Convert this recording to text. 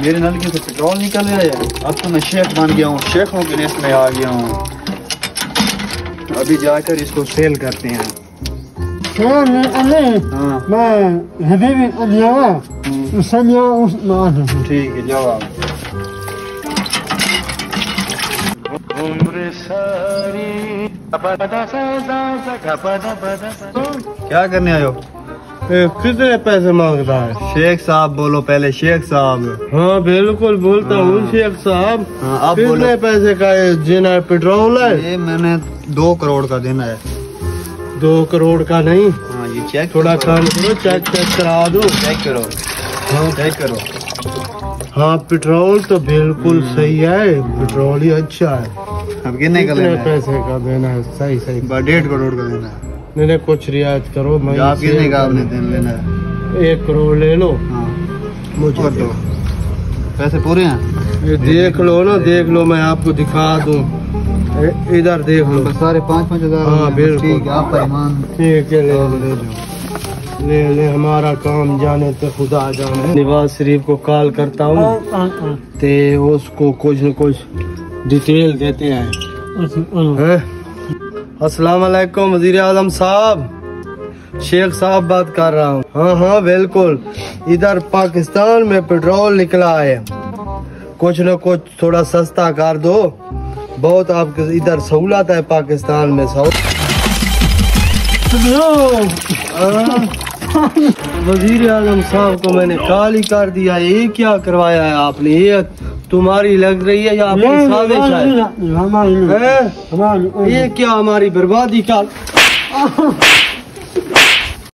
मेरे नलके से पेट्रोल निकल रहा है। अब तो मैं शेख बन गया हूँ, शेखों की लिस्ट में आ गया हूँ। अभी जाकर इसको सेल करते हैं। हाँ। मैं ठीक है, जाओ आप। क्या करने आए हो? कितने पैसे मांगता है? शेख साहब बोलो पहले, शेख साहब। हाँ बिल्कुल बोलता हूँ शेख साहब। हाँ, आप कितने बोलो। पैसे का देना है पेट्रोल है? ये मैंने 2 करोड़ का देना है। 2 करोड़ का नहीं। हाँ, ये चेक थोड़ा काम करो, चेक करा दो। चेक करो। हाँ चेक करो। हाँ पेट्रोल तो बिल्कुल सही है, पेट्रोल ही अच्छा है। अब कितने का कितने लेना है? पैसे का देना है? सही सही। 1.5 करोड़ का देना है। नहीं कुछ रियायत करो। मैं आप कितने का आपने लेना है? 1 करोड़ ले लो। हाँ, मुझे और दो। पैसे पूरे हैं? ये देख लो ना, देख लो, मैं आपको दिखा दूं। इधर देख लो। बस सारे 5-5 हजार। हाँ बिल्कुल ठीक है, आप परिमान। ठीक है, ले जाओ। ले हमारा काम जाने तो खुदा जाने। नवाज शरीफ को कॉल करता हूँ ते उसको कुछ न कुछ डिटेल देते हैं। अस्सलाम वालेकुम वजीर आजम साहब, शेख साहब बात कर रहा हूँ। हाँ हाँ बिल्कुल, इधर पाकिस्तान में पेट्रोल निकला है, कुछ न कुछ थोड़ा सस्ता कर दो। बहुत आपके इधर सहूलत है पाकिस्तान में। वजीर आजम साहब को मैंने कॉल ही कर दिया। ये क्या करवाया है आपने? ये तुम्हारी लग रही है या आपकी साजिश है? ये क्या हमारी बर्बादी का